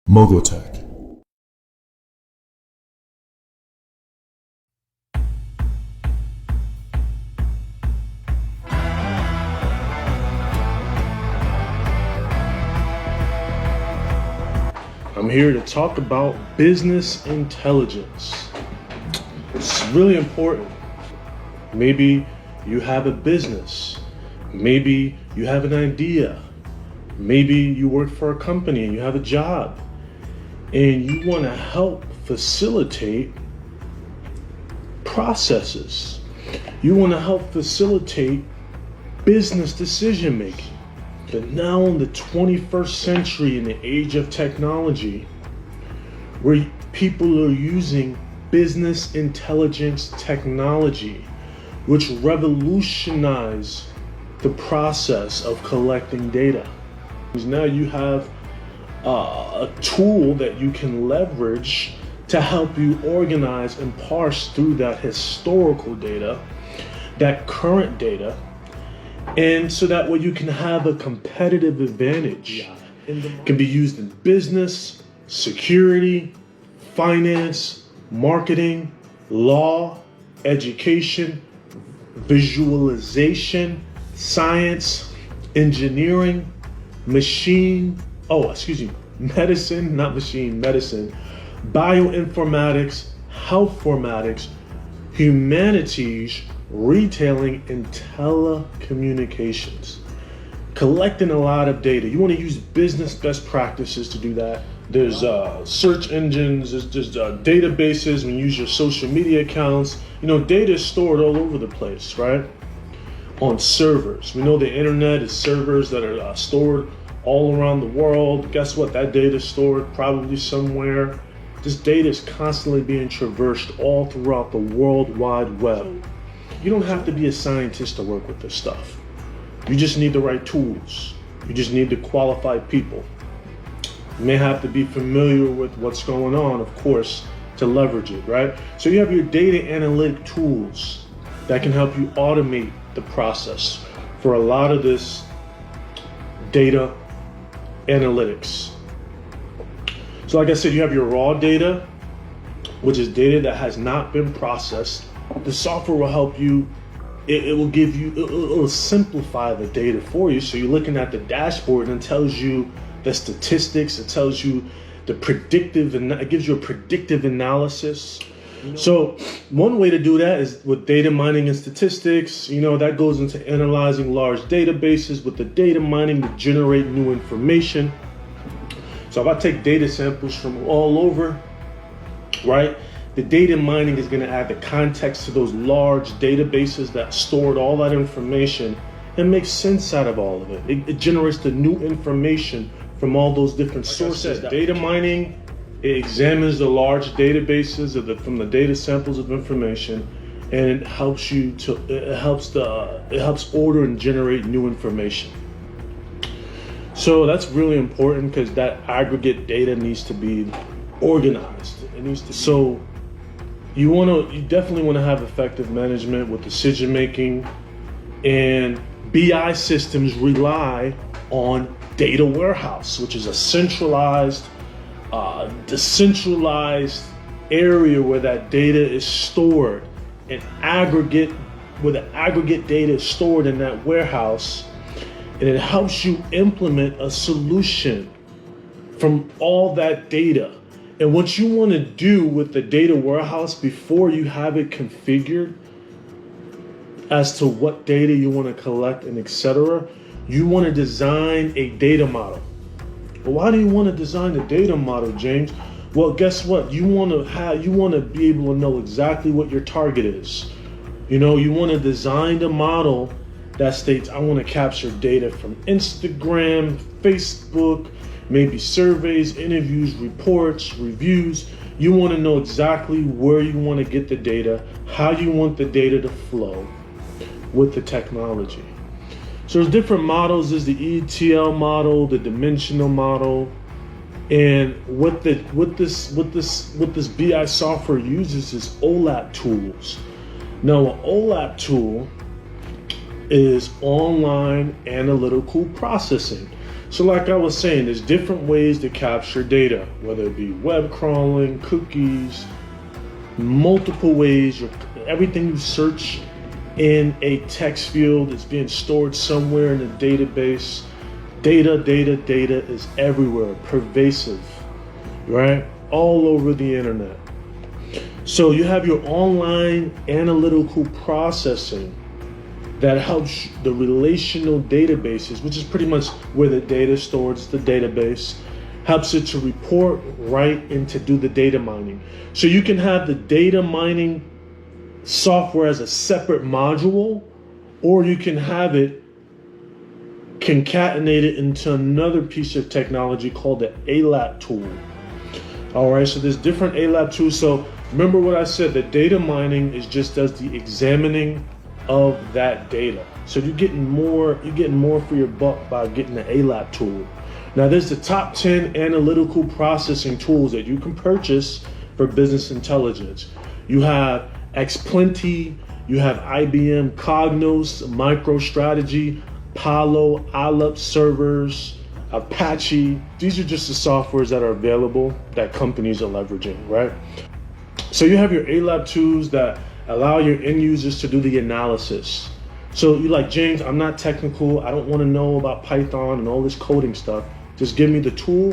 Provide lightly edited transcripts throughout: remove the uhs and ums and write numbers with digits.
Mogotek. I'm here to talk about business intelligence. It's really important. Maybe you have a business. Maybe you have an idea. Maybe you work for a company and you have a job and you want to help facilitate processes. You want to help facilitate business decision making. But now in the 21st century, in the age of technology, where people are using business intelligence technology, which revolutionize the process of collecting data. Now you have a tool that you can leverage to help you organize and parse through that historical data, that current data, and so that way you can have a competitive advantage. It can be used in business, security, finance, marketing, law, education, visualization, science, engineering, medicine, bioinformatics, health formatics, humanities, retailing, and telecommunications. Collecting a lot of data. You want to use business best practices to do that. There's search engines, there's databases when you use your social media accounts. Data is stored all over the place, right? On servers. We know the internet is servers that are stored all around the world. Guess what? That data is stored probably somewhere. This data is constantly being traversed all throughout the World Wide Web. You don't have to be a scientist to work with this stuff. You just need the right tools. You just need the qualified people. You may have to be familiar with what's going on, of course, to leverage it, right? So you have your data analytic tools that can help you automate the process for a lot of this data analytics. So like I said, you have your raw data, which is data that has not been processed. The software will help you. It'll simplify the data for you. So you're looking at the dashboard and it tells you the statistics. It tells you it gives you a predictive analysis. So one way to do that is with data mining and statistics. That goes into analyzing large databases with the data mining to generate new information. So if I take data samples from all over, right? The data mining is going to add the context to those large databases that stored all that information and make sense out of all of it. It generates the new information from all those different sources. Data mining, it examines the large databases from the data samples of information, and it helps order and generate new information. So that's really important because that aggregate data needs to be organized. You definitely want to have effective management with decision making, and BI systems rely on data warehouse, which is a centralized, decentralized area where that data is stored, where the aggregate data is stored in that warehouse, and it helps you implement a solution from all that data. And what you want to do with the data warehouse before you have it configured as to what data you want to collect and etc., you want to design a data model. Well, why do you want to design a data model, James? Well, guess what? You want to be able to know exactly what your target is. You want to design a model that states, I want to capture data from Instagram, Facebook, maybe surveys, interviews, reports, reviews. You want to know exactly where you want to get the data, how you want the data to flow with the technology. So there's different models. There's the ETL model, the dimensional model, and what this BI software uses is OLAP tools. Now, an OLAP tool is online analytical processing. So like I was saying, there's different ways to capture data, whether it be web crawling, cookies, multiple ways. Everything you search in a text field is being stored somewhere in a database. Data is everywhere, pervasive, right? All over the internet. So you have your online analytical processing that helps the relational databases, which is pretty much where the data is stored, it's the database, helps it to report, write, and to do the data mining. So you can have the data mining software as a separate module, or you can have it concatenated into another piece of technology called the ALAP tool. All right, so there's different ALAP tools. So remember what I said, the data mining is just does the examining of that data. So you're getting more for your buck by getting the ALAP tool. Now there's the top 10 analytical processing tools that you can purchase for business intelligence. You have Xplenty, you have IBM Cognos, MicroStrategy, Palo, Allup servers, Apache. These are just the softwares that are available that companies are leveraging, right? So you have your ALAP tools that allow your end users to do the analysis. So you're like, James, I'm not technical. I don't want to know about Python and all this coding stuff. Just give me the tool.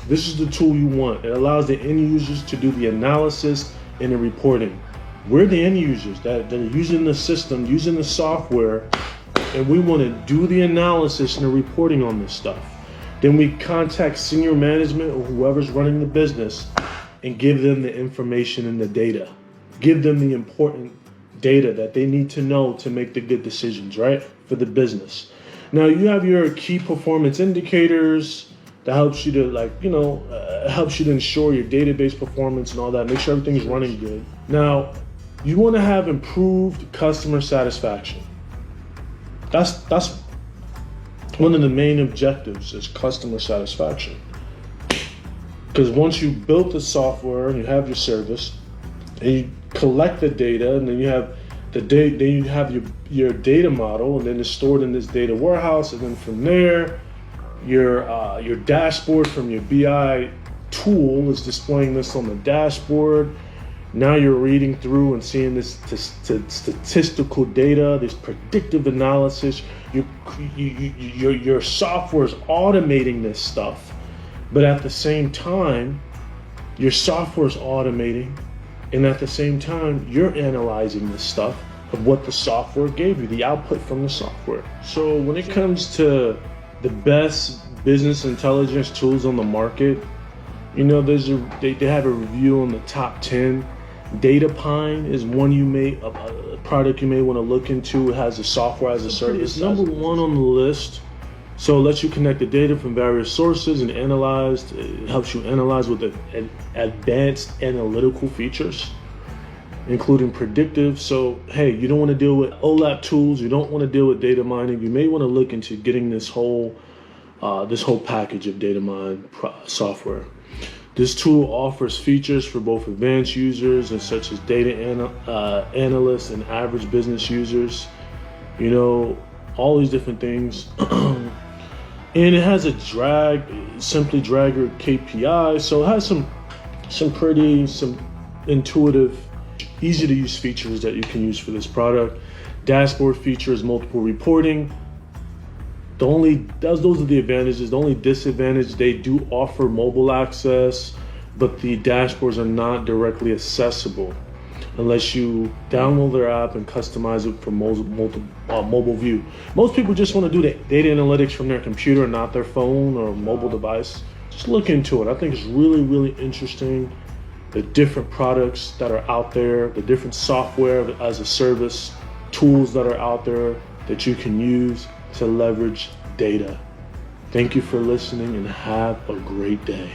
This is the tool you want. It allows the end users to do the analysis and the reporting. We're the end users that are using the system, using the software, and we want to do the analysis and the reporting on this stuff. Then we contact senior management or whoever's running the business and give them the information and the data. Give them the important data that they need to know to make the good decisions, right, for the business. Now you have your key performance indicators that helps you to helps you to ensure your database performance and all that, make sure everything's running good. Now, you want to have improved customer satisfaction. That's one of the main objectives is customer satisfaction. Because once you built the software and you have your service and you collect the data, and then you have the data, then you have your data model, and then it's stored in this data warehouse, and then from there, your dashboard from your BI tool is displaying this on the dashboard. Now you're reading through and seeing this statistical data, this predictive analysis. Your software is automating this stuff, but at the same time, your software is automating, and at the same time, you're analyzing this stuff of what the software gave you, the output from the software. So when it comes to the best business intelligence tools on the market, they have a review on the top 10. DataPine is one a product you may want to look into. It has a software as a service. It's number one on the list. So it lets you connect the data from various sources and analyze. It helps you analyze with advanced analytical features, including predictive. So hey, you don't want to deal with OLAP tools. You don't want to deal with data mining. You may want to look into getting this whole package of data mine software. This tool offers features for both advanced users and such as data analysts and average business users. All these different things. And it has a simply dragger KPI. So it has some intuitive, easy to use features that you can use for this product. Dashboard features multiple reporting. Those are the advantages. The only disadvantage, they do offer mobile access, but the dashboards are not directly accessible unless you download their app and customize it for mobile view. Most people just want to do the data analytics from their computer, not their phone or mobile device. Just look into it. I think it's really, really interesting. The different products that are out there, the different software as a service tools that are out there that you can use to leverage data. Thank you for listening and have a great day.